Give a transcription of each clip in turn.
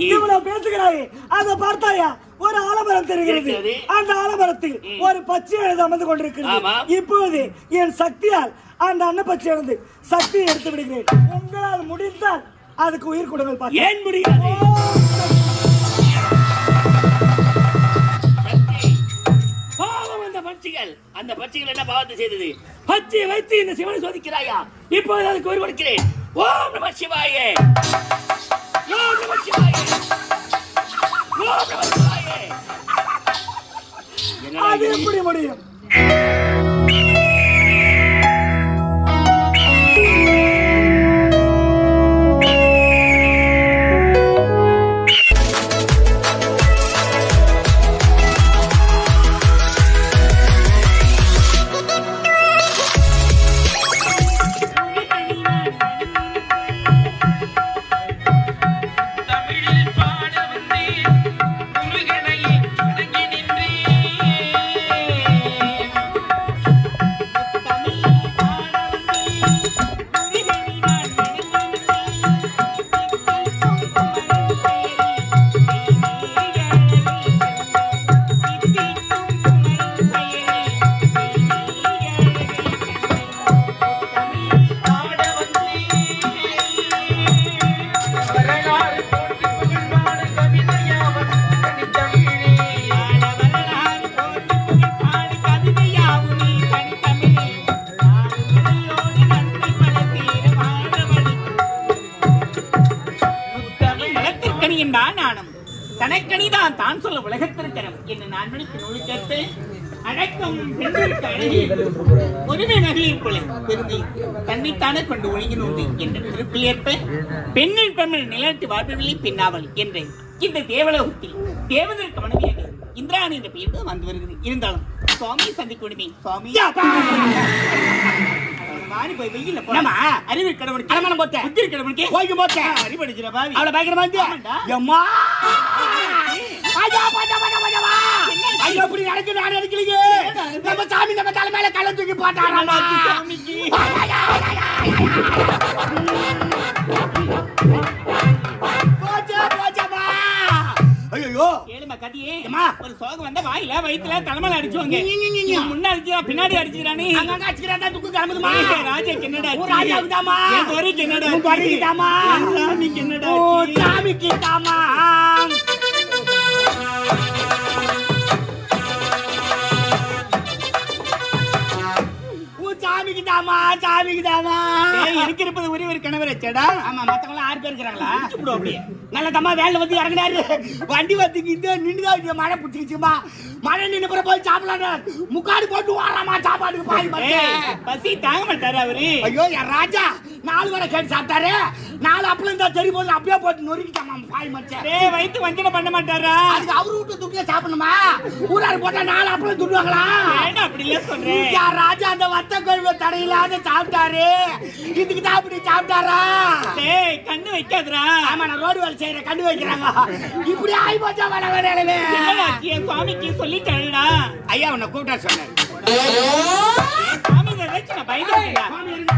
இவ்வளவு பேசுகிறாயே அதை பார்த்தாயா? ஒரு ஆலமரம் தெரிகிறது. அந்த ஆலமரத்தில் ஒரு பச்சை எழுது அமர்ந்து கொண்டிருக்கிறது. இப்போது என் சக்தியால் அந்த அன்னப்பச்சை எழுந்து சக்தியை எடுத்து விடுகிறேன். உங்களால் முடிந்தால் அதுக்கு உயிர் கொடுங்கள். ஏன் முடியாது? பாவம் அந்த பட்சிகள் என்ன பாவத்தை செய்தது? பச்சையை வைத்து இந்த சிவனை சோதிக்கிறாயா? இப்போது அதுக்கு உயிர் கொடுக்கிறேன். ஓம் நம சிவாயே, ஓம் நம சிவாயே, ஓம் நம சிவாயே. அது எப்படி முடியும்? தனக்கணிதான் தான் சொல்ல உலகத்திற்கரம் என்று நான் மணிக்கு நூலு கேட்டு அடக்கம் பெண்களுக்கு அழகிய ஒருமை நகையின் கொலை பெருந்தி தன்னைத்தானே கொண்டு ஒழுங்கினோந்து என்ற திருப்பில் ஏற்ப பெண்ணின் பெண்ணில் நிலத்து வாழ்வில்லை பெண்ணாவல் என்ற இந்த தேவலோகத்தில் தேவதற்கு மனைவியாக இந்திராணி என்ற பெயர் வந்து வருகிறது. இருந்தாலும் சுவாமியை சந்திக்க விடுமே. சுவாமி மாறி போய் வெயில்ல போனமா அறிவு கடவுள் கிளம்பன போட்ட புத்தி கடவுளுக்கு போய் போட்ட அறிவு அடிக்கிற பாவி அவள பயங்கரமா வந்து அம்மா ஐயா பாடா பாடா பாடா ஐயா இப்படி நடக்குது. நான் அடிக்கலீங்க. நம்ம சாமி நம்ம தலை மேல கல்ல தூக்கி போட்டாராமா சாமிக்கு. போச்சா போச்சா ஐயோ ஏழுமா கதியே ஒரு சோகம் வந்த வாயில வயித்துல தலைமையில அடிச்சுவாங்க. முன்ன அடிச்சா பின்னாடி அடிச்சுறானே அங்க அடிச்சுறாடா துக்கு கிளம்புதுமா. ராஜாக்கு என்னடா ராஜாவுக்கு தாமா வரைக்கும் என்னடா வரைக்கும் தாமா சாமிக்கு என்னடா சாமிக்கு தாமா சாமிக்கு தாமா சாமிக்கு தாமா எனக்கு இருப்பது ஒரே ஒரு கணவர் வச்சடா. ஆமா மத்தவங்க 6 பேர் இருக்கிறாங்களா? அப்படியே நல்ல தம்மா வேலை வந்து இறங்கினாரு. வண்டி வந்து இந்த நின்றுதான் மழை பிடிச்சிக்கிச்சுமா. மழை நின்று போய் சாப்பிடலாம் முக்காடு போட்டு வாராமா சாப்பாட்டுக்கு பாய் பசி தாங்க மாட்டாரு அவரு. ஐயோ என் ராஜா 4 வரை கேட்டு சாப்பிட்டாரு. 4 அப்பளம் இருந்தா சரி போது அப்படியே போட்டு நொறுக்கிட்டாமா பாய் மச்சாரு. வயிற்று வஞ்சனை பண்ண மாட்டாரா? அதுக்கு அவரு வீட்டு துட்டியா சாப்பிடணுமா? ஊராரு போட்டா 4 அப்பளம் துண்டுவாங்களா? அப்படி இல்ல சொல்றேன். ராஜா அந்த வத்த கொழுவை தடையில்லாத சாப்பிட்டாரு. இதுக்கு தான் அப்படி சாப்பிட்டாரா? கண்ணு வைக்காதுரா. ஆமா நான் ரோடு வேலை செய்யறேன் கண்ணு வைக்கிறாங்க. இப்படி ஆகி போச்சா வர வேலையில சுவாமிக்கு சொல்லிட்டா. ஐயா உன்னை கூப்பிட்டா சொன்னாரு. சாமி நான் பயந்துட்டேன்.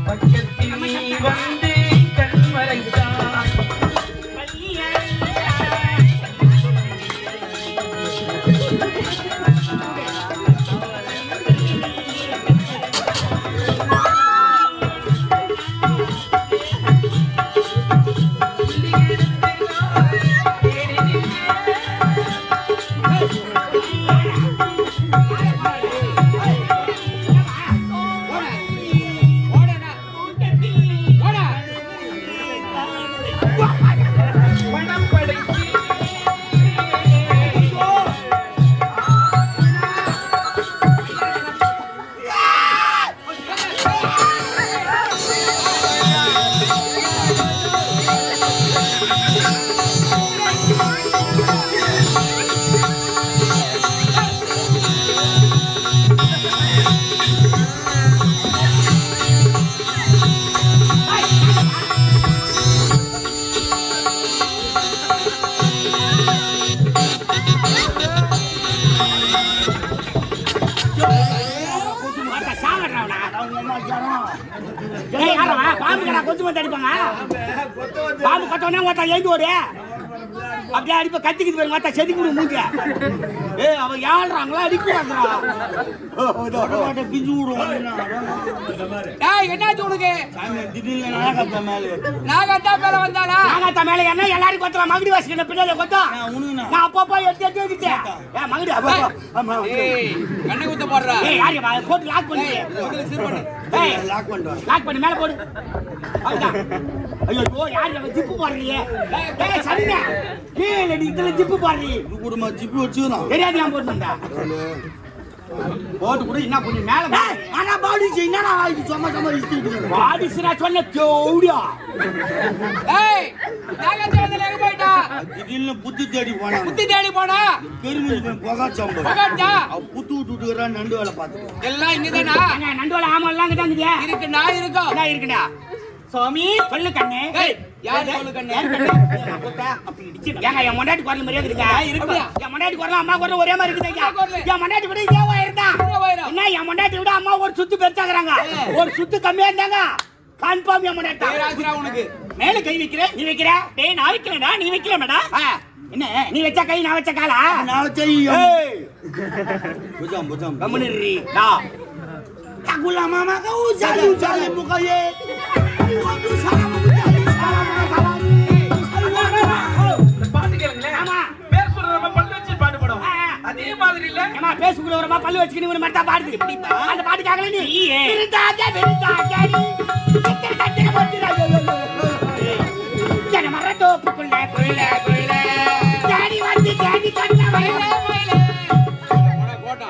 பக்கத்தில் நீ வந்து கண்மறைத்தான் பாம்பு கட்டவனே ஓட்டா எழுந்து ஓடு அப்படியே அடிப்ப கத்திக்கிட்டு போய் மாத்தா செதுக்கி விடு மூஞ்ச அவன் ஏழ்றாங்களா அடிக்கிறாங்களா பிஞ்சு விடுவான் என்னாச்சு உனக்கு நாகத்தா மேல வந்தானா நாகத்தா மேல என்ன எல்லாரும் கொத்தலாம் மகுடி வாசிக்கிற பின்னாடி கொத்தம் நான் அப்பப்போ எடுத்து வச்சுட்டேன் மகுடி கண்ணை குத்த போடுறா யாரு போட்டு லாக் பண்ணி லாக் பண்ணி மேல போடு ஐயோ யாரு ஜிப்பு போடுறீங்க சரிங்க கீழே இதுல ஜிப்பு போடுறீங்க குடும்ப ஜிப்பு வச்சுக்கலாம் தெரியாது நான் போட்டுட்டா போட்டு கூட என்ன பண்ணி மேல ஆனா பாடி என்னடா இது சும்மா சும்மா இஸ்திட்டு பாடி சிரா சொன்ன கோடியா ஏய் நாகத்தேவல எங்க போய்டா திடீர்னு புத்தி தேடி போனா கருமி போகா சம்போ போகாடா புத்து விட்டுட்டுறா நண்டு வேலை பாத்து எல்லாம் இங்கதானா நண்டு வேலை ஆமா எல்லாம் இங்கதான் இருக்கு நான் இருக்குடா சாமி சொல்லு கண்ணே யார் சொல்லு கண்ணே அப்படி ஏங்க என் மொண்டாட்டி குரல் மரியாதை இருக்கா என் மொண்டாட்டி குரல் அம்மா குரல் ஒரே மாதிரி இருக்குது என் மொண்டாட்டி விட ஏவா இருந்தா என்ன என் மொண்டாட்டி விட அம்மா ஒரு சுத்து பெருசாக்குறாங்க ஒரு சுத்து கம்மியா இருந்தாங்க கன்ஃபார்ம் என் மொண்டாட்டி உனக்கு மேல கை வைக்கிறேன் நீ வைக்கிற டேய் நான் வைக்கிறேன்டா நீ வைக்கல மேடா என்ன நீ வச்ச கை நான் வச்ச காலா நான் வச்ச புஜம் கம்முனிரி டா Takula mama kau jalan muka ye. Waduh salam பாட்டு கேளுங்க ஆமா பேர் சொல்றவங்க பல்லு வச்சு பாட்டு பாடுவோம் அதே மாதிரி இல்ல ஏமா பேசுறவங்க பல்லு வச்சுக்கிட்டு ஒரு மாதிரி தான் பாடுது அந்த பாட்டு கேக்கல நீ விருந்தாஜ விருந்தாஜடி கட்டட போட்டுடா ஜன மரதோ புள்ள ஜாடி வந்து ஜாடி கட்ட வயல உன கோட்டா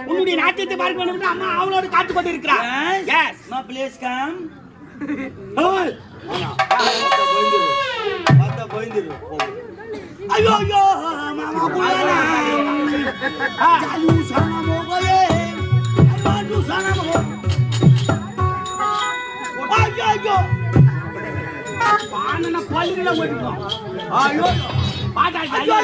உன்னுடைய நாட்டியத்தை பார்க்க வேண்டும் அம்மா அவளோடு காத்து கொண்டு இருக்கிறார் எஸ் மா ப்ளீஸ் கம் மாத்தா போயிரு ஐயோ ஐயோ மாமா போயனா चालू साना हो गए बाजू साना हो ஐயோ பானன கோயில்ல ஓடிட்டோம் ஐயோ பாடா ஐயோ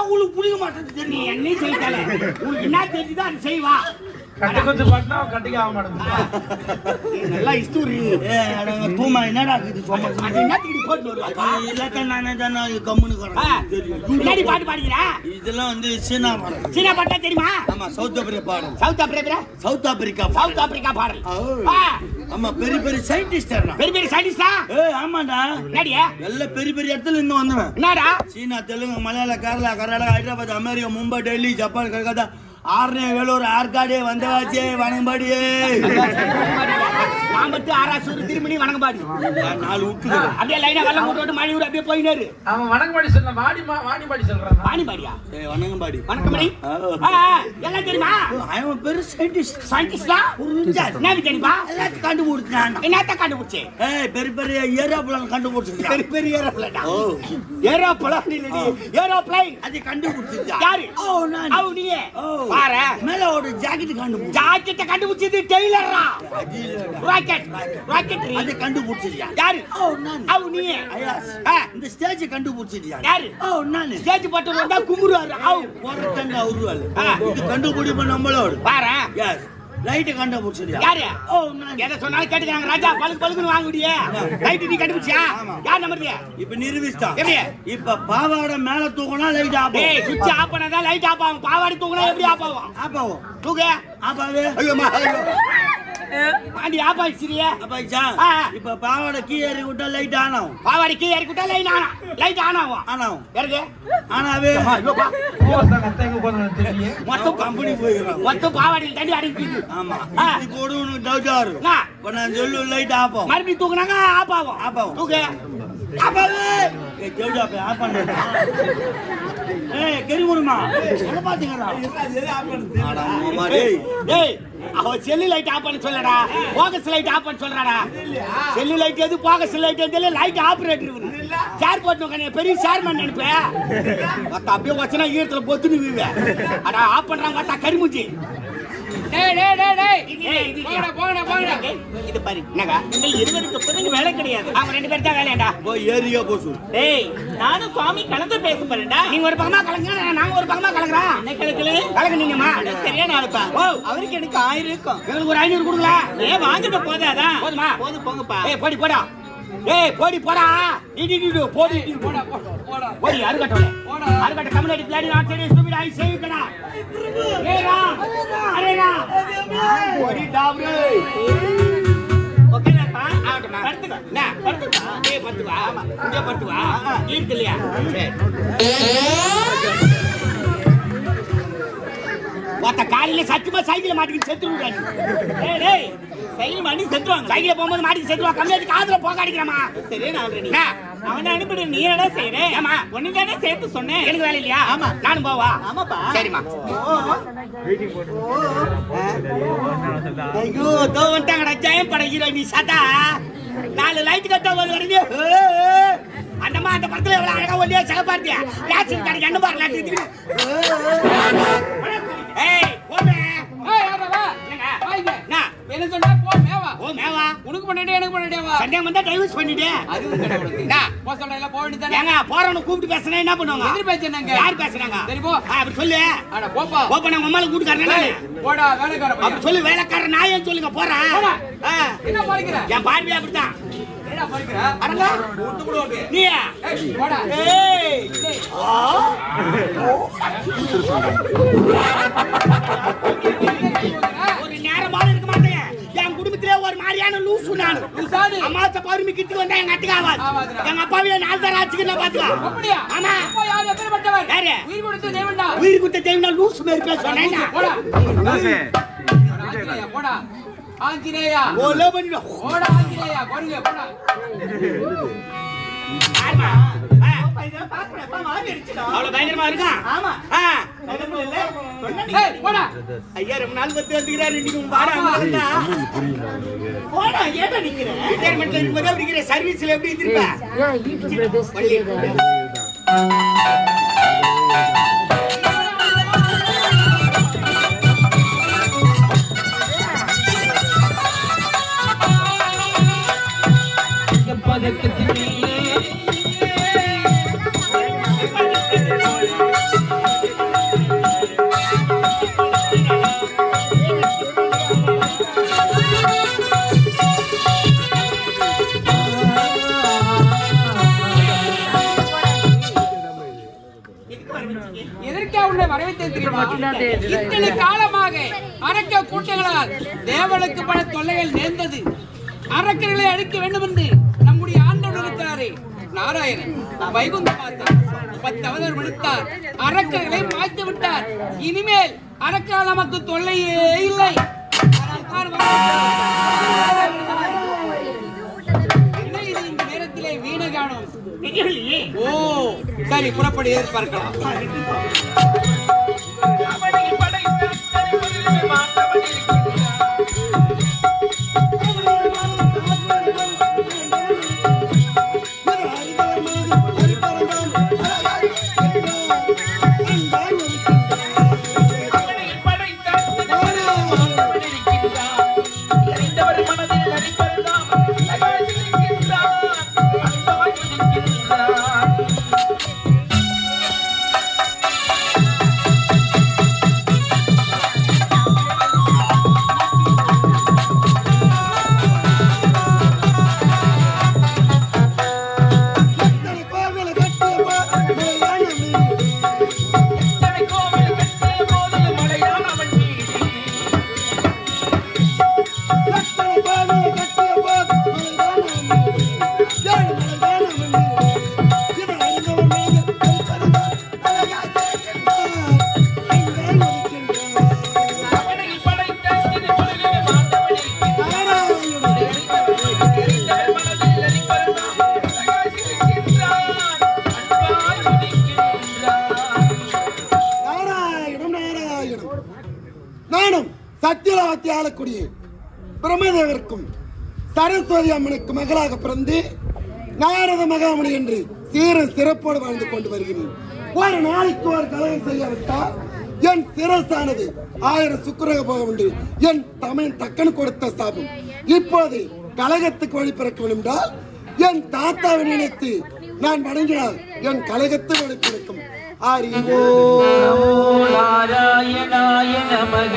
உங்களுக்கு புரிய மாட்டேங்குது நீ என்ன செய்யல உங்களுக்கு என்ன தெரியுதோ அது செய்வா கட்டகொத்து பாட்னா கட்டிக்க ஆக மாட்டேங்குது நல்லா இஸ்டோரி தூமா என்னடா இது சும்மா அது என்னத்துக்கு போட்டு வருவா இல்ல நானே தான் கம்முனு கறேன் தெரியும் என்னடி பாட்டு பாடுறீங்க இதெல்லாம் வந்து சீனா பாட்டா தெரியுமா ஆமா சவுத் ஆப்பிரிக்கா பாடல் ஆமா பெரிய சயின்டிஸ்டா ஆமாடா என்னடியா எல்லாம் பெரிய இடத்துல இருந்து வந்தவன் என்னடா சீனா தெலுங்கு மலையாள Kerala Karnataka Hyderabad America Mumbai Delhi Japan Calcutta Arne Vellore Arcot வந்தவாச்சி வனம்பாடி நான் மட்டும் ஆராசூர் திருமணி வணங்கபாடி 4 விட்டு அப்படியே லைனா வெள்ளம் போட்டு மணியூர் அப்படியே போயினாரு. அவன் வணங்கபாடி சொல்ல வாணிபாடி சொல்றான். வாணிபாடியா? வணங்கம்பாடி. வணக்கமணி. எல்லாம் தெரியுமா? அவன் பெரிய சயின்டிஸ்ட். சயின்டிஸ்டா? என்ன தெரியுமா? எல்லாத்தையும் கண்டுபிடிச்சான். என்னத்த கண்டுபிடிச்சே? பெரிய பெரிய ஏரோப்ளேன் கண்டுபிடிச்சிருக்கான். பெரிய பெரிய ஏரோப்ளேனா? ஏரோப்ளேன் இல்லடி, ஏரோப்ளேன். அது கண்டுபிடிச்சிருக்கான். யாரு? அவ நீயே. பாரு. மேல ஒரு ஜாக்கெட் கண்டுபிடிச்சான். ஜாக்கெட்ட கண்டுபிடிச்சது டெய்லரா? ராக்கெட். ராக்கெட் அது கண்டுபிடிச்சிருக்கான். யாரு? அவ நீயே. இந்த ஸ்டேஜ் கண்டுபிடிச்சிருக்கான். யாரு? நானு. ஸ்டேஜ் போட்டு வந்தா கும்புறாரு. அவ போறதங்க அவருவாள். இது கண்டுபிடிப்பு நம்மளோட. பாரு. எஸ். லைட் கண்டுபிடிச்சிருக்கான். யாரு? நானு. எதை சொன்னாலும் கேட்டுக்கறாங்க. ராஜா பலுக்கு பலுக்குன்னு வாங்குடியே. லைட் நீ கண்டுபிடிச்சியா? யார் நம்பர்து? இப்ப நிரூபிச்சிட்டான். எப்படி? இப்ப பாவாட மேல தூக்குனா லைட் ஆஃப் ஆகும். டேய் சுவிட்ச் ஆஃப் பண்ணாதான் லைட் ஆஃப் ஆகும். பாவாடி தூக்குனா எப்படி ஆஃப் ஆகும்? ஆஃப் ஆகும். தூக்கு. ஆஃப் ஆகுது. ஐயோமா ஐயோ. ஆண்டி ஆஃப் ஆயிடுச்சியே. ஆஃப் ஆயிச்சா? இப்ப பாவாட கீ ஏறி விட்டா லைட் ஆன் ஆகும். பாவாடி கீ ஏறி விட்டா லைட் ஆன் ஆகும். ஆன் ஆகும். இருக்கு. ஆனாவே ஐயோப்பா. மொத்தம் கம்பெனி போயிடும். மொத்தம் பாவாடியில் தண்ணி அடிக்குது. ஆமா. இது போடுன்னு டவுட்டா இருக்கும். இப்ப நான் சொல்லு லைட் ஆஃப் ஆகும். மறுபடியும் தூக்குனாங்க ஆஃப் ஆகும். ஆஃப் ஆகும். தூக்கு. ஆஃப் ஆகு. டவுட்டா போய் ஆஃப் பண்ணு. கெரிமுருமா என்ன பாத்தீங்களா? அட மாமா டேய். டேய் அவ செல்லு லைட் ஆஃப் பண்ண சொல்லடா. போகஸ் லைட் ஆஃப் பண்ண சொல்றடா. செல்லு லைட் எது போகஸ் லைட் எது லைட் ஆபரேட்டர் இவரு. சேர் போட்டு உட்கார்ந்து பெரிய சேர்மன் நினைப்பே. மத்த அப்படியே வச்சனா ஈரத்துல பொத்துன்னு வீவே. அட ஆஃப் பண்றாங்க மத்த கரிமுச்சி. டேய் டேய் டேய் டேய் போங்கடா இது பாரு என்னங்க நீங்கள் இருவருக்கு புதுங்க வேலை கிடையாது. அவங்க ரெண்டு பேர் தான் வேலையாடா. போய் ஏரியா போசு. டேய் நானும் சுவாமி கலந்து பேச போறேன்டா. நீங்க ஒரு பக்கமா கலங்க நாங்க ஒரு பக்கமா கலங்கறோம். என்ன கலக்கல? கலங்க நீங்கமா. சரியான ஆளுப்பா. ஓ அவருக்கு எனக்கு 1000 இருக்கும். உங்களுக்கு ஒரு 500 கொடுங்களா? ஏ வாங்கிட்டு போதாதா? போதுமா? போது போங்கப்பா. ஏய் போடி போடா. ஏய் போடி போடா. நீ போடி போடா போடி அருகட்டோல. அருகட்ட community planning on side stupid ஐ சேவ் கடா. ஏடா அரேடா. போடி டாப்ரே. ஓகேடா ஆட்டமா. படுத்துங்க. நான் படுத்துங்க. ஏய் படுத்து வா. இங்க படுத்து வா. இருக்கு இல்லையா? வாட்ட காலையில சத்தியமா சைக்கிள் மாட்டிட்டு செத்துறாங்க. டேய் டேய் சைக்கிள் மாட்டி செத்துவாங்க. சைக்கிள் போகும்போது மாட்டி செத்துவா. கம்மியாதி காதுல போக அடிக்கறமா. சரியா நான் ஆல்ரெடி. அவன அனுப்பிடு நீ என்னடா செய்றே? ஆமா ஒண்ணு தானே சேர்த்து சொன்னேன். எனக்கு வேலை இல்லையா? ஆமா நானும் போவா. ஆமாப்பா. சரிமா. ஐயோ தோ வந்துட்டாங்கடா ஜெயம் பட ஹீரோ நீ சதா 4 லைட் கட்ட வருது. அந்தம்மா அந்த படத்துல எவ்வளவு அழகா ஒல்லியா சிகப்பார்த்தியா கேட்சிங் கடைக்கு என்ன பாரு நாட்டு. ஏய் போமே. ஏய் யாரவா? வாங்க. நான் என்ன சொன்னா போ மேவா. ஓ மேவா. உனக்கு பண்ணடே எனக்கு பண்ணடேவா. சண்டே வந்தா டைவர்ஸ் பண்ணிட்டே. அது உனக்கு. நான் போ சொல்றேன் எல்லாம் போக வேண்டியதானே. ஏங்க போறவன கூப்பிட்டு பேசனா என்ன பண்ணுவாங்க? எதிர் பேச்சனங்க. யார் பேசுறாங்க? சரி போ. அப்படி சொல்லு. அட போப்பா. போப்பா நான் உம்மால கூட்டிக்கறேன் நானே. போடா வேலைக்கார பையன். அப்படி சொல்லு வேலைக்காரன் நான் ஏன் சொல்லுங்க போறேன். என்ன படிக்கிற? என் பார்வை அப்படிதான். என்ன படிக்கிற? அடங்க விட்டு போடு ஓகே. நீ ஏய் போடா. ஏய் ஒரு நேரமால இருக்க மாட்டேன். என் குடும்பத்திலே ஒரு மாதிரியான லூசு நானு. லூசானு. அம்மாச்ச பௌர்ணமி கிட்ட வந்தா எங்க அத்துக்கு ஆவாது. எங்க அப்பாவே 4 தடவை ஆச்சுக்கிட்ட பாத்துக்க. அப்படியா? ஆமா. அப்பா யார் எப்பேர்ப்பட்டவர்? யாரு? உயிர் கொடுத்த தேவன்டா. உயிர் குத்த தேவனா லூசு மாதிரி பேசுறேன். போடா. ஆஞ்சநேயா போடா. ஆஞ்சநேயா. ஓல பண்ணிடு. போடா ஆஞ்சநேயா போடுங்க போடா. ஆமா. அவ்வளவு பயங்கரமா இருக்கா? ஆமா. ஏய் போடா. ஐயா ரொம்ப நாள் பத்தி வந்துக்கிறாரு இன்னைக்கு உன் வாடா வந்தா. போடா ஏடா நிக்கிற? ரிட்டையர்மென்ட்ல இருக்கும்போது அப்படிங்கிற சர்வீஸ்ல எப்படி இருப்ப? எதற்கா உன்னை வரவேற்றேன் தெரியுமா? இத்தனை காலமாக அரக்க கூட்டங்களால் தேவனுக்கு பல தொல்லைகள் நேர்ந்தது. அரக்கர்களை அழிக்க வேண்டும் என்று நம்முடைய ஆண்டவர் இருக்கிறாரே நாராயணன் வைகுந்த மாதம் 10 அவதாரம் எடுத்தார். அரக்கர்களை மாய்த்து விட்டார். இனிமேல் அரக்கால் நமக்கு தொல்லையே இல்லை. சரி புறப்படி எதிர்பார்க்கலாம். பிரம்மதேவருக்கும் சரஸ்வதி அம்மனுக்கு மகளாக பிறந்து நாரத மகாமணி என்று சீர சிறப்போடு வாழ்ந்து கொண்டு வருகிறேன். ஒரு நாளைக்கு ஒரு கலகம் செய்யவிட்டால் என் சிரசானது 1000 சுக்கிரக போகம் உண்டு. என் தமிழ் தக்கன் கொடுத்த சாபம். இப்போது கலகத்துக்கு வழி பிறக்க வேண்டும் என்றால் என் தாத்தாவை நினைத்து நான் வணங்கினால் என் கலகத்து வழி பிறக்கும். அறிவோ நாராயணாய நமக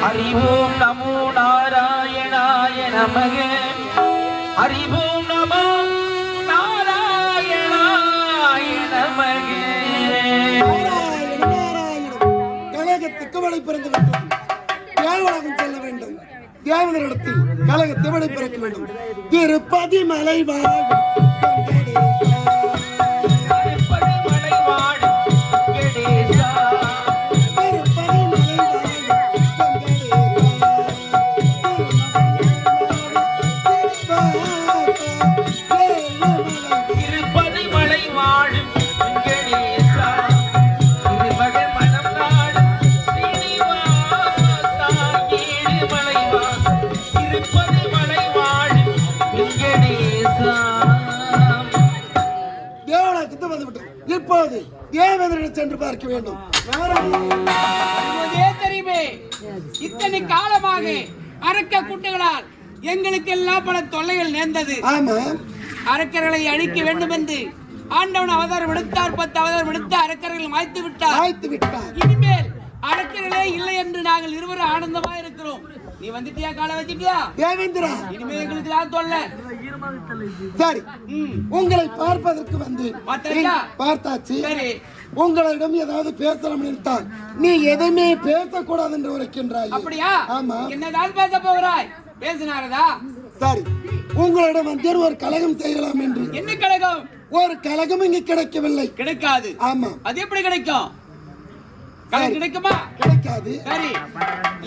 அறிவோம் நமோ நாராயணாய நமக அறிவோம் நமோ நாராயணாய நமக. கலகத்துக்கு வழி பிறந்து விட்டது. தேவலகம் செல்ல வேண்டும். தேவனிடத்தில் கலகத்தை வழி பிறக்க வேண்டும். திருப்பதி மலை வாழும் சென்று பார்க்க வேண்டும். தெரியுமே இத்தனை காலமாக அரக்க கூட்டங்களால் எங்களுக்கு எல்லாம் பல தொல்லைகள் நேர்ந்தது. அரக்கர்களை அழிக்க வேண்டும் என்று ஆண்டவன் அவதாரம் எடுத்தார். 10 அவதாரம் எடுத்து அரக்கர்கள் மாய்த்து விட்டார். இனிமேல் அரக்கர்களே இல்லை என்று நாங்கள் இருவரும் ஆனந்தமா இருக்கிறோம். நீ வந்துட்டியா? காலை வச்சிட்டியா? தேவேந்திரா, இனிமே எங்களுக்கு தான் தொல்லை. சரி, உங்களை பார்ப்பதற்கு வந்து பார்த்தாச்சு. சரி, உங்களிடம் ஏதாவது பேசலாம் நினைத்தால் நீ எதுவுமே பேசக்கூடாது என்று உரைக்கின்றாய். அப்படியா? ஆமா. என்னதான் பேச போகிறாய்? பேசினாரதா? சரி, உங்களிடம் வந்து ஒரு கலகம் செய்யலாம் என்று. என்ன கலகம்? ஒரு கலகம் இங்கு கிடைக்கவில்லை. கிடைக்காது. ஆமா. அது எப்படி கிடைக்கும்? கலகம் கிடைக்குமா? கிடைக்காது. சரி,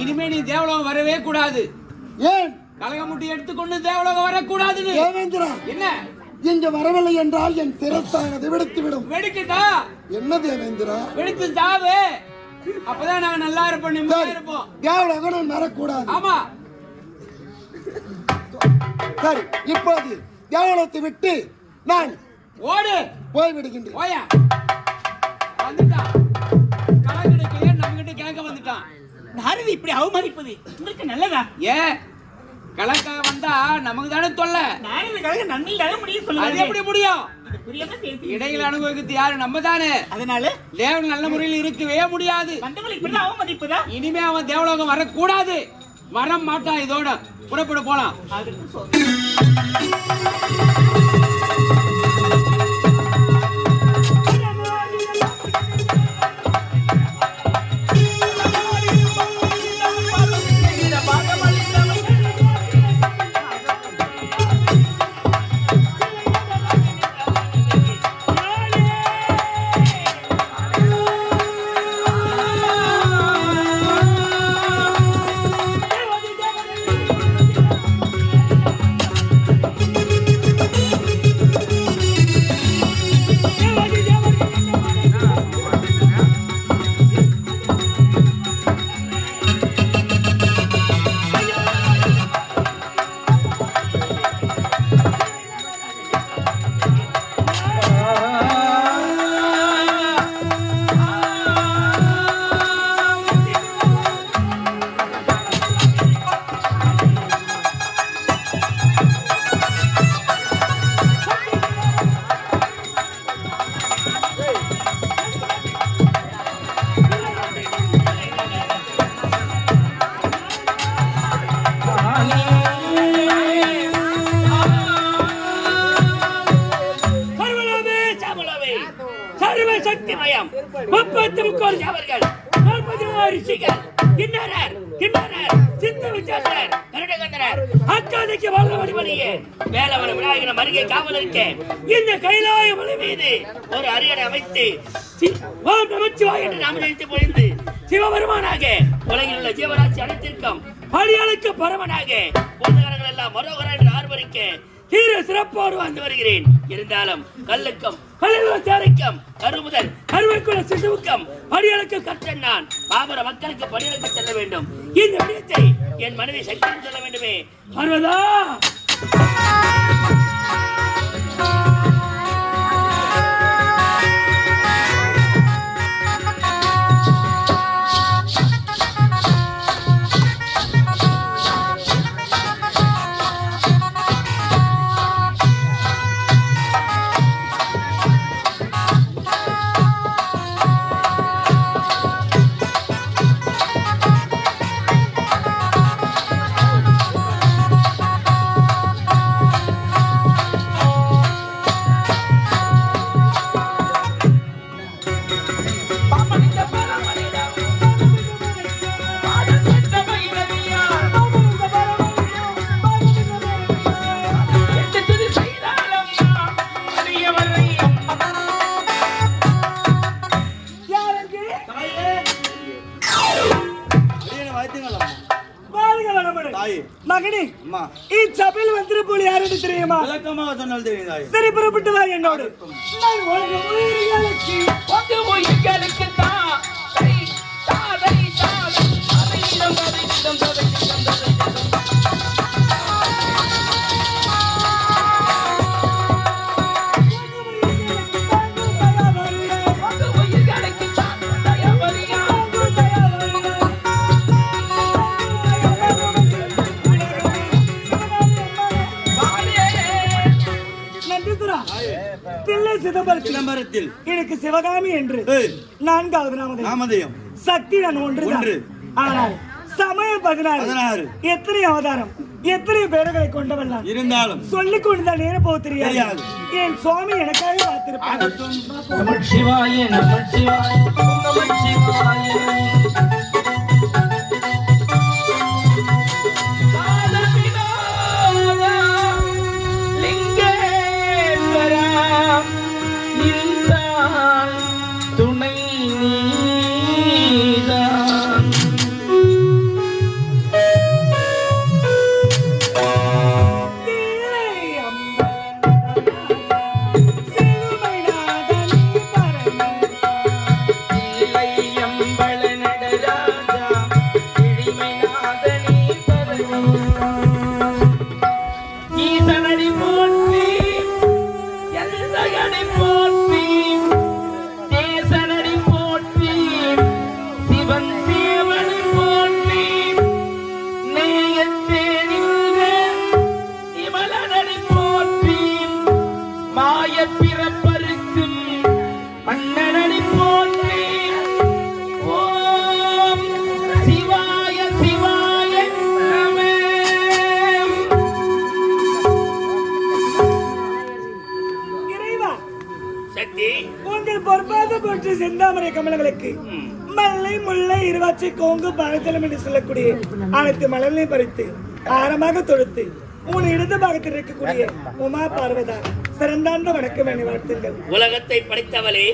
இனிமே நீ தேவலோகம் வரவே கூடாது. ஏன்? கலகம் முட்டி எடுத்துக்கொண்டு தேவலோகம் வரக்கூடாது. தேவேந்திரா, என்ன இங்க வரவில்லை என்றால் என் சிரஸ்தானது வெடித்து விடும். வெடிக்குதா? என்ன தேவேந்திரா? வெடித்து சாவு. அப்பதான் நாங்க நல்லா இருப்போம், நிம்மதியா இருப்போம். தேவலோகம் நான் வரக்கூடாது. ஆமா. சரி, இப்போது தேவலோகத்தை விட்டு நான் ஓடு போய் விடுகின்றேன். போயா வந்துட்டான். கலகம் கிடைக்கல, நம்ம கிட்ட கேட்க வந்துட்டான். நாரதி இப்படி அவமதிப்பது உங்களுக்கு நல்லதா? ஏன் கலக்காக வந்தா நமக்கு தானே தொல்லை. நன்மையாக முடியும் சொல்லுங்க. அது எப்படி முடியும்? இடையில அனுபவிக்கிறது யாரு? நம்ம தானே. அதனால தேவன் நல்ல முறையில் இருக்கவே முடியாது. அவமதிப்பதா? இனிமே அவன் தேவலோகம் வரக்கூடாது. வர மாட்டான். இதோட புறப்பட போலாம். 53 தேவர்கள் 40 ரிஷிகள் கிண்ணறர் சித்த விசாரர் கருடகந்தரர் அக்காதைக்கு வாழ்ந்த வடிவழியே வேலவன விநாயகன மருகே காவல் இருக்க இந்த கைலாய மலை மீது ஒரு அரியணை அமைத்து ஓம் நமச்சிவாய என்று நாம நினைத்து பொழிந்து சிவபெருமானாக உலகில் உள்ள ஜீவராசி அனைத்திற்கும் பணியாளுக்கு பரமனாக பொதுகரங்கள் எல்லாம் மரோகரா என்று ஆர்வரிக்க தீர சிறப்போடு வந்து வருகிறேன். இருந்தாலும் கல்லுக்கும் கல்லுக்கும் கருமுதல் கருவைக்குள்ள சிசுவுக்கும் படியலுக்கு கற்றன் நான் பாபர மக்களுக்கு படியலுக்கு செல்ல வேண்டும். இந்த விடயத்தை என் மனைவி சக்தி சொல்ல வேண்டுமே. பர்வதா மகனே இச்சபையில் வந்து போல யாரு தெரியுமா? விளக்கமாக சொன்னால் தெரியுதா? சரி புறப்பட்டு வா என்னோடு. நான் உயிர்களுக்கு சிதம்பரத்தில் எனக்கு சிவகாமி என்று 4வது நாமதேயம் சக்தி நான் ஒன்று. ஆனால் சமயம் 16 எத்தனை அவதாரம் எத்தனை பேர்களை கொண்டவன் நான் இருந்தாலும் சொல்லிக் கொண்டுதான் நேரம் போக தெரியாது. என் சுவாமி எனக்காக பார்த்திருப்பார். நமச்சிவாய நமச்சிவாய நமச்சிவாய துணை நீதான் செந்தாமரை கமலங்களுக்கு மல்லை முல்லை இருவாச்சி கோங்கு பழத்தலம் என்று சொல்லக்கூடிய அனைத்து மலர்களையும் பறித்து ஆரமாக தொடுத்து உன் இடது பாகத்தில் இருக்கக்கூடிய உமா பார்வதா சிறந்தாண்ட வணக்கம் என வாழ்த்துங்கள். உலகத்தை படைத்தவளே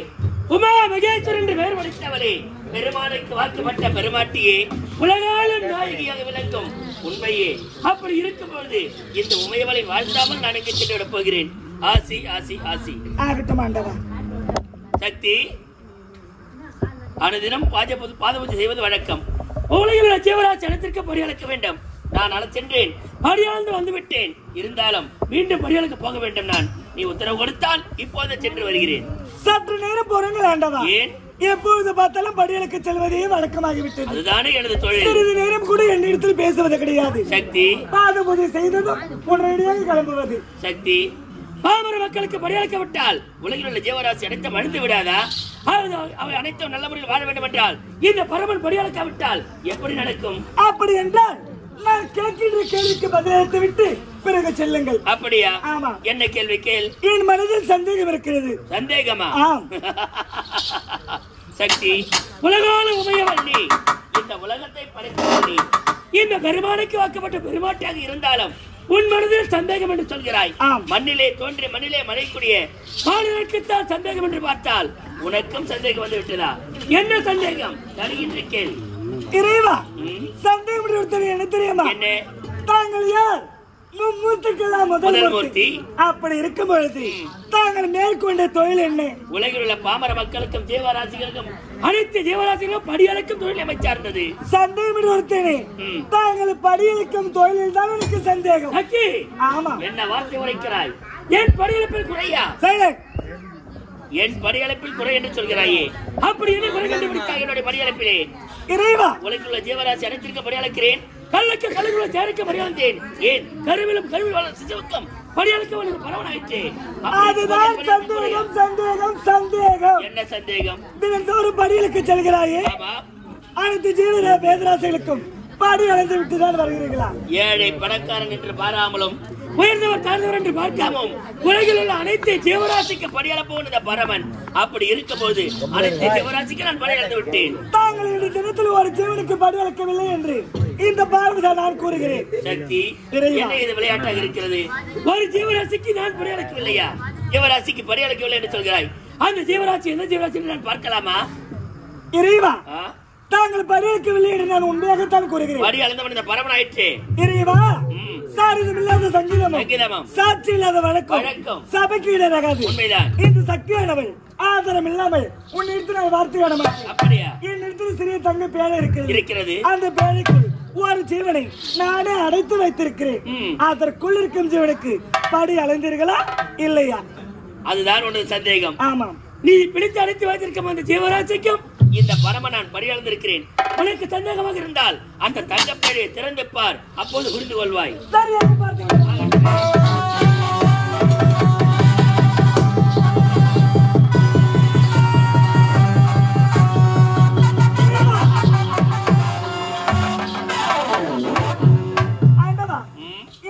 உமா மகேஸ்வரன் என்று பெயர் படைத்தவளே பெருமானுக்கு வாக்குப்பட்ட பெருமாட்டியே உலகாலும் நாயகியாக விளங்கும் உண்மையே அப்படி இருக்கும் பொழுது இந்த உமையவளை வாழ்த்தாமல் நான் எங்கே சென்று விட போகிறேன். ஆசி ஆசி ஆசி ஆகட்டும் ஆண்டவா. சக்தி அனுதினம் பாதபூஜை செய்வது வழக்கம். உலகில் உள்ள ஜீவராசி அனைத்திற்கு பரியாளிக்க வேண்டும். நான் அழைச்சென்றேன், பரியாழ்ந்து வந்து விட்டேன். இருந்தாலும் மீண்டும் பரியாளுக்கு போக வேண்டும். நான் நீ உத்தரவு கொடுத்தால் இப்போது சென்று வருகிறேன். சற்று நேரம் போறீங்கள் ஆண்டவா. ஏன் எப்பொழுது பார்த்தாலும் பரியாளுக்கு செல்வதே வழக்கமாகிவிட்டது. அதுதானே எனது தொழில். சிறிது நேரம் கூட என்னிடத்தில் பேசுவது கிடையாது. சக்தி பாதபூஜை செய்ததும் உடனடியாக கிளம்புவது. சக்தி பாமர மக்களுக்கு பரியாளிக்க விட்டால் உலகில் உள்ள ஜீவராசி அனைத்தும் அழிந்து விடாதா? அவை அனைத்தும் நல்ல முறையில் வாழ வேண்டும் என்றால் இந்த பரமன் பரியாளிக்க விட்டால் எப்படி நடக்கும்? அப்படி என்றால் நான் கேட்கின்ற கேள்விக்கு பதிலளித்து விட்டு பிறகு செல்லுங்கள். அப்படியா? ஆமா. என்ன கேள்வி கேள். என் மனதில் சந்தேகம் இருக்கிறது. சந்தேகமா? சக்தி உலகால உமையவன் நீ, இந்த உலகத்தை படைத்தவன் நீ, இந்த பெருமானுக்கு வாக்கப்பட்ட பெருமாட்டியாக இருந்தாலும் உன் மனதில் சந்தேகம் என்று சொல்கிறாய். மண்ணிலே தோன்றி மண்ணிலே மழைக்கூடிய மாநிலக்குத்தான் சந்தேகம் என்று பார்த்தால் உனக்கும் சந்தேகம் வந்து விட்டதா? என்ன சந்தேகம்? தருகின்ற கேள். இறைவா, சந்தேகம் என்ன தெரியுமா? என்ன? தாங்கள் யார்? மும்மூர்த்திக்கெல்லாம் முதல் மூர்த்தி. அப்படி இருக்கும் பொழுது தாங்கள் மேற்கொண்ட தொழில் என்ன? உலகில் உள்ள பாமர மக்களுக்கும் ஜீவராசிகளுக்கும் அனைத்து ஜீவராசிகளும் படியளக்கும் தொழில் அமைச்சார்ந்தது. சந்தேகம் ஒருத்தனே, தாங்கள் படியளக்கும் தொழிலில் தான் எனக்கு சந்தேகம். ஆமா. என்ன வார்த்தை உரைக்கிறாய்? என் படியளப்பில் குறையா? என் படியளப்பில் குறை என்று சொல்கிறாயே, அப்படி என்ன குறை கண்டுபிடித்தாய் என்னுடைய படியளப்பிலே? இறைவா, உலகில் உள்ள ஜீவராசி அனைத்திற்கு படியளக்கிறேன், கல்லுக்கு கல்லுக்குள்ள சேருக்கு படியளந்தேன். ஏன் கருவிலும் கருவில் வளர்ந்த சிசுவுக்கும் படியளக்க உனக்கு பரவனாயிற்று. அதுதான் சந்தேகம். சந்தேகம் சந்தேகம். என்ன சந்தேகம்? தினந்தோறும் படியலுக்கு செல்கிறாயே, அனைத்து ஜீவர பேதராசிகளுக்கும் படி அடைந்து விட்டுதான் வருகிறீர்களா? ஏழை பணக்காரன் என்று பாராமலும் உயர்ந்தவர் தாழ்ந்தவர் என்று பார்க்காமலும் உலகில் உள்ள அனைத்து ஜீவராசிக்கு படியளப்போன் இந்த பரமன். அப்படி இருக்கும் போது அனைத்து ஜீவராசிக்கு நான் படியளந்து விட்டேன். தாங்கள் இந்த தினத்தில் ஒரு ஜீவனுக்கு படியளக்கவில்லை என்று இந்த பார்வைதான் நான் கூறுகிறேன். சக்தி, என்ன இது விளையாட்டாக இருக்கிறது? ஒரு ஜீவராசிக்கு நான் படியளக்கவில்லையா? ஜீவராசிக்கு படியளக்கவில்லை என்று சொல்கிறாய். அந்த ஜீவராசி எந்த ஜீவராசி நான் பார்க்கலாமா? இறைவா, தாங்கள் படியளக்கவில்லை என்று நான் உண்மையாகத்தான் கூறுகிறேன். படி அளந்தவன் இந்த பரமன் ஆயிற்று. இறைவா, சாரிதம் இல்லாத சங்கீதமும் சாட்சி இல்லாத வழக்கம் சபைக்கு இடராகாது. உண்மைதான். இந்த சக்தியானவள் ஆதாரம் இல்லாமல் உன்னிடத்தில் நான் வார்த்தை காண மாட்டேன். அப்படியா? என்னிடத்தில் சிறிய தங்க பேழை இருக்கிறது. அந்த பேழைக்குள் ஒரு ஜீவனை நானே அடைத்து வைத்திருக்கிறேன். அதற்குள் இருக்கும் ஜீவனுக்கு படி அளந்தீர்களா இல்லையா? அதுதான் உனது சந்தேகம். ஆமாம். நீ பிடித்து அடைத்து வைத்திருக்கும் அந்த ஜீவராசிக்கும் இந்த பரம நான் படியளந்திருக்கிறேன். உனக்கு சந்தேகமாக இருந்தால் அந்த தங்கப்பேழையை திறந்து பார், அப்போது புரிந்து கொள்வாய். சரியாக பார்த்தீர்கள்.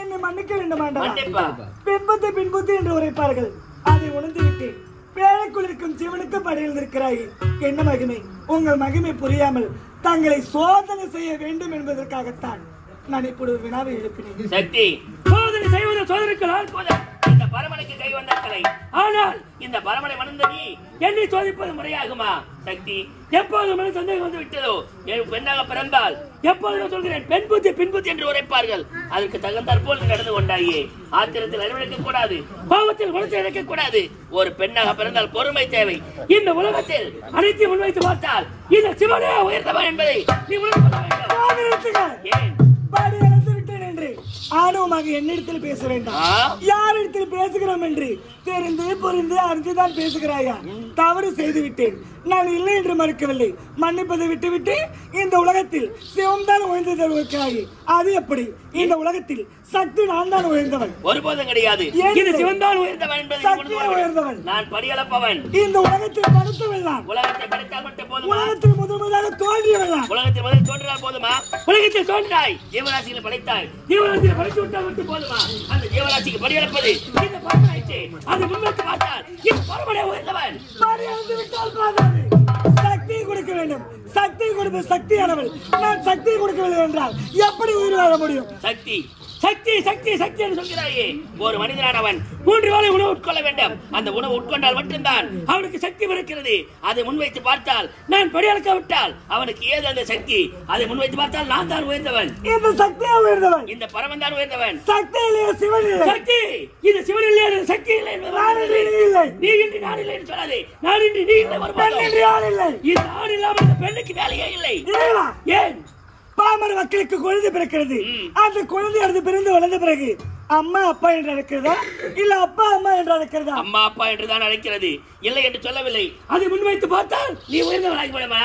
என்னை மன்னிக்க வேண்டும் ஆண்டவா. பின்புத்தி பின்புத்தி என்று உரைப்பார்கள், அதை உணர்ந்து விட்டேன். பேழைக்குள் இருக்கும் ஜீவனுக்கு படியில் இருக்கிறாய். என்ன மகிமை? உங்கள் மகிமை புரியாமல் தங்களை சோதனை செய்ய வேண்டும் என்பதற்காகத்தான் நான் இப்பொழுது வினாவை எழுப்பினேன். சக்தி, சோதனை செய்வது சோதனைக்கு நாள் போதும். இந்த பரமனுக்கு கை வந்த கலை. ஆனால் இந்த பரமனை மணந்த நீ என்னை சோதிப்பது முறையாகுமா? சக்தி, எப்போது மன சந்தேகம் வந்து விட்டதோ, என் பெண்ணாக பிறந்தால் எப்போது நான் சொல்கிறேன் பெண் புத்தி பின் புத்தி என்று உரைப்பார்கள். அதற்கு தகுந்தாற் போல் நடந்து கொண்டாயே. ஆத்திரத்தில் அறிவிக்க கூடாது, கோபத்தில் குணத்தை இழக்க கூடாது. ஒரு பெண்ணாக பிறந்தால் பொறுமை தேவை. இந்த உலகத்தில் அனைத்தையும் முன்வைத்து பார்த்தால் இந்த சிவனே உயர்ந்தவன் என்பதை நீ உணர்ந்து கொள்ள வேண்டும். ஏன் படி அளந்து விட்டேன் என்று ஆணவமாக என்னிடத்தில் பேச வேண்டாம். யாரிடத்தில் பேசுகிறோம் என்று தெரிந்து புரிந்து அறிந்துதான் பேசுகிறாயா? தவறு செய்து விட்டேன். நான் இல்லை என்று மறுக்கவில்லை. மன்னிப்பதை விட்டுவிட்டு இந்த உலகத்தில் சிவம் தான் உயர்ந்தது. அது எப்படி? இந்த உலகத்தில் சக்தி நான் தான் உயர்ந்தவன். ஒருபோதும் கிடையாது. இது சிவன் தான் உயர்ந்தவன் என்பதை உயர்ந்தவன். நான் படியளப்பவன். இந்த உலகத்தில் படைத்தவன் தான். உலகத்தை படைத்தால் மட்டும் போதுமா? உலகத்தில் முதலாக தோன்றியவன் தான். உலகத்தில் முதல் தோன்றினால் போதுமா? உலகத்தில் தோன்றாய், ஜீவராசிகளை படைத்தாய். ஜீவராசிகளை படைத்து விட்டால் மட்டும் போதுமா? அந்த ஜீவராசிக்கு படியளப்பது இந்த பரமனாயிற்று. அது முன்வைத்து பார்த்தால் இந்த பரமனே உயர்ந்தவன். சக்தியை கொடுக்க வேண்டும். சக்தியை கொடுப்ப சக்தியானவள். நான் சக்தியை கொடுக்கவில்லை என்றால் எப்படி உயிர் வாழ முடியும்? சக்தி சக்தி சக்தி சக்தி என்று சொல்கிறாயே. ஒரு மனிதனானவன் 3 வேளை உணவு உட்கொள்ள வேண்டும். அந்த உணவு உட்கொண்டால் மட்டும்தான் அவனுக்கு சக்தி பிறக்கிறது. அதை முன்வைத்து பார்த்தால் நான் படியளக்க விட்டால் அவனுக்கு ஏது அந்த சக்தி? அதை முன்வைத்து பார்த்தால் நான் தான் உயர்ந்தவன். இந்த சக்தியா உயர்ந்தவன்? இந்த பரமன் தான் உயர்ந்தவன். சக்தி இல்லையா சிவன் இல்லை? சக்தி இது சிவன் இல்லையா? சக்தி இல்லை இல்லை. நீ இன்றி நான் இல்லை என்று சொல்லாதே. நான் இன்றி நீ இல்லை. இந்த ஆண் இல்லாமல் இந்த பெண்ணுக்கு வேலையே இல்லை. ஏன்? பாமர மக்களுக்கு குழந்தை பிறக்கிறது. அந்த குழந்தை அடுத்து பிறந்து வளர்ந்த பிறகு அம்மா அப்பா என்று அழைக்கிறதா இல்ல அப்பா அம்மா என்று அழைக்கிறதா? அம்மா அப்பா என்றுதான் அழைக்கிறது, இல்லை என்று சொல்லவில்லை. அதை முன்வைத்து பார்த்தால் நீ உயர்ந்தவனாகி விடுமா?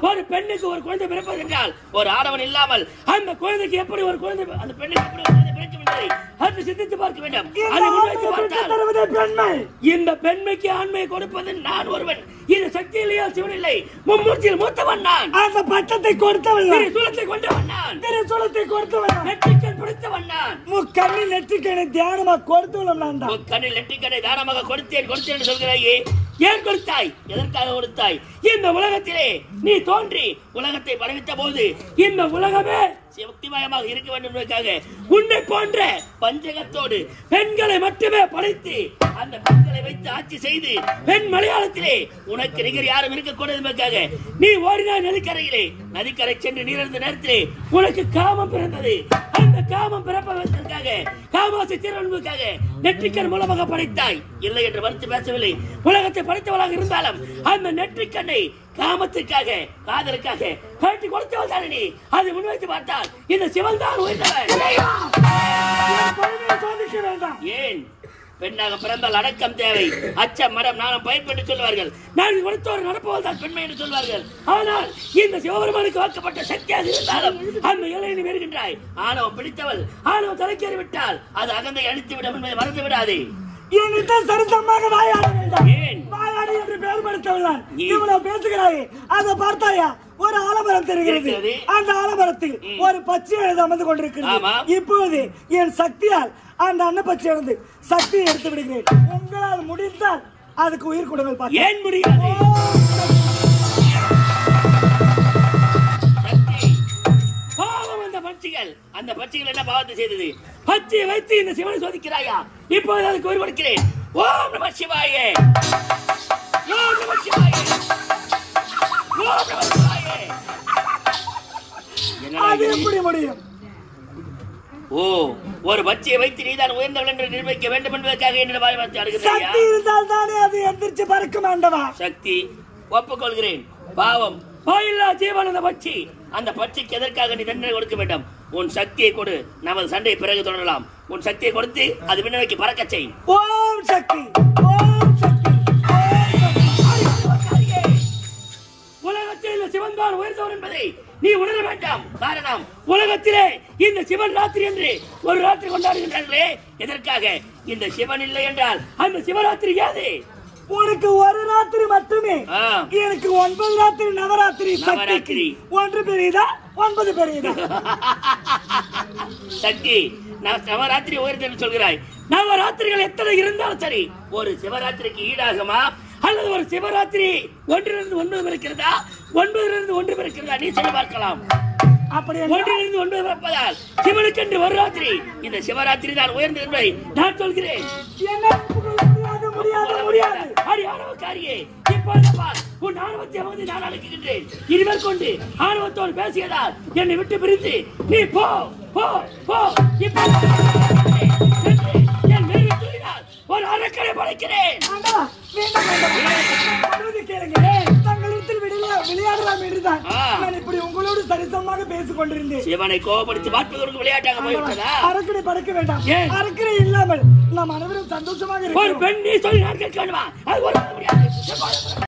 ஒரு பெண்ணுக்கு ஒரு குழந்தை பிறப்பது என்றால் ஒரு ஆடவன் இல்லாமல் அந்த குழந்தைக்கு எப்படி ஒரு குழந்தை, அந்த பெண்ணுக்கு எப்படி ஒரு குழந்தை பிறக்கும் என்பதை அதை சிந்தித்து பார்க்க வேண்டும். அதை முன்வைத்து பார்த்தால் இந்த பெண்மைக்கு ஆண்மையை கொடுப்பது நான் ஒருவன். இது சக்தி இல்லையா சிவன் இல்லை. மும்மூர்த்தியில் மூத்தவன் நான். அந்த பட்டத்தை கொடுத்தவன் நான். சூலத்தை கொண்டவன் நான். சூலத்தை கொடுத்தவன் நான். நெற்றிக்கண் பிடித்தவன் நான். முக்கண்ணில் நெற்றிக்கணை தியானமாக கொடுத்தவன் நான் தான். முக்கண்ணில் நெற்றிக்கணை தானமாக கொடுத்தேன் என்று சொல்கிறாயே. ஏன் கொடுத்தாய்? எதற்காக கொடுத்தாய்? இந்த உலகத்திலே நீ தோன்றி உலகத்தை படைத்த போது இந்த உலகமே சக்திமயமாக இருக்க வேண்டும் என்பதற்காக உன்னை போன்ற பஞ்சகத்தோடு பெண்களை மட்டுமே படைத்து அந்த பெண்களை வைத்து ஆட்சி செய்து பெண் மலையாளத்திலே உனக்கு நிகர் யாரும் இருக்கக்கூடாது என்பதற்காக நீ ஓடினாய் நதிக்கரையிலே. நதிக்கரை சென்று நீரிழந்த நேரத்திலே உனக்கு காமம் பிறந்தது. அந்த காமம் பிறப்பதற்காக காமாசி தீர்வதற்காக நெற்றிக்கண் மூலமாக படைத்தாய். இல்லை என்று மறுத்து பேசவில்லை. உலகத்தை படைத்தவளாக இருந்தாலும் அந்த நெற்றிக்கண்ணை காமத்திற்காக காதலுக்காக கட்டி கொடுத்தவள் தானே நீ. அதை முன்வைத்து பார்த்தால் இந்த சிவன் தான் உயர்ந்தவன். ஏன்? பெண்ணாக பிறந்தால் அடக்கம் தேவை, அச்சம் மரம் நானும் பயன்பட்டு சொல்வார்கள். நான் கொடுத்தோர் நடப்பவள் தான் பெண்மை என்று சொல்வார்கள். ஆனால் இந்த சிவபெருமானுக்கு வாக்கப்பட்ட சக்தியாக இருந்தாலும் அந்த இலையை வருகின்றாய். ஆணவம் பிடித்தவள் ஆணவம் தலைக்கேறி விட்டால் அது அகந்தை அழித்து விடும் என்பதை மறந்து விடாதே. சரிசமாக வாயாட வேண்டாம். ஏன்? வாயாடி என்று பெயர் படுத்தவள்தான் இவ்வளவு பேசுகிறாயே. அதை பார்த்தாயா? ஒரு ஆலமரம் தெரிகிறது. அந்த ஆலமரத்தில் ஒரு பச்சை எழுத அமர்ந்து கொண்டிருக்கிறது. இப்போது என் சக்தியால் அந்த அன்னப்பச்சை எழுந்து சக்தியை எடுத்து விடுகிறேன். உங்களால் முடிந்தால் அதுக்கு உயிர் கொடுங்கள். ஏன் முடியாது? அந்த பட்சிகள் என்ன பாவத்தை செய்தது? பச்சையை வைத்து இந்த சிவனை சோதிக்கிறாயா? இப்போது அதுக்கு உயிர் கொடுக்கிறேன். ஓம் நம சிவாயே, ஓம் நம சிவாயே, ஓம் நம சிவாயே. அது எப்படி முடியும்? ஓ, ஒரு பச்சையை வைத்து நீதான் உயர்ந்தவள் என்று நிரூபிக்க வேண்டும் என்பதற்காக என்னிடம் வாய் வார்த்தை அடங்குகிறாயா? சக்தி இருந்தால் தானே அது எந்திரிச்சு பறக்கும் ஆண்டவா. சக்தி ஒப்புக்கொள்கிறேன். பாவம் பாயில்லா ஜீவன் அந்த பட்சி. அந்த பட்சிக்கு எதற்காக நீ தண்டனை கொடுக்க வேண்டும்? உன் சக்தியை கொடு, நமது சண்டையை பிறகு தொடரலாம். உன் சக்தியை கொடுத்து அது விண்ணோக்கி பறக்க செய். ஓம் சக்தி, ஓம் சக்தி. உலகத்தில் இந்த சிவன் தான் உயர்ந்தவர் என்பதை நீ உணர வேண்டாம். காரணம், உலகத்திலே இந்த சிவன் ராத்திரி என்று ஒரு ராத்திரி கொண்டாடுகின்றார்களே, எதற்காக? இந்த சிவன் இல்லை என்றால் அந்த சிவராத்திரி யாது? உனக்கு ஒரு ராத்திரி மட்டுமே, எனக்கு 9 ராத்திரி நவராத்திரி. நவராத்திரி ஒன்று பெரியதா 9 பெரியதா? சக்தி, நவராத்திரி உயர்ந்து சொல்கிறாய். நவராத்திரிகள் எத்தனை இருந்தாலும் சரி, ஒரு சிவராத்திரிக்கு ஈடாகுமா? அல்லது ஒரு சிவராத்திரி 1லிருந்து 9 இருக்கிறதா, 9லிருந்து 1 இருக்கிறதா? நீ சொல்லி பார்க்கலாம். அப்படி 1லிருந்து 9 பிறப்பதால் சிவனுக்கென்று ஒரு ராத்திரி. இந்த சிவராத்திரி தான் உயர்ந்தது என்பதை நான் சொல்கிறேன். உன் ஆணவத்தை அமர்ந்து நான் அழைக்கின்றேன். இனிமேல் கொண்டு ஆணவத்தோடு பேசியதால் என்னை விட்டு பிரிந்து நீ போ போ போ. ஒரு அரக்கனை படைக்கிறேன். விளையாடலாம் என்றுதான் நான் இப்படி உங்களோடு சரிசமமாக பேசிக் கொண்டிருந்தேன். சிவனை கோபப்படுத்தி பார்ப்பதற்கு விளையாட்டாக போய்விட்டதா? அரக்கனை படைக்க வேண்டாம். அரக்கனை இல்லாமல் நாம் அனைவரும் சந்தோஷமாக ஒரு பெண் நீ சொல்லி நான் கேட்க வேண்டுமா? அது ஒரு முடியாது.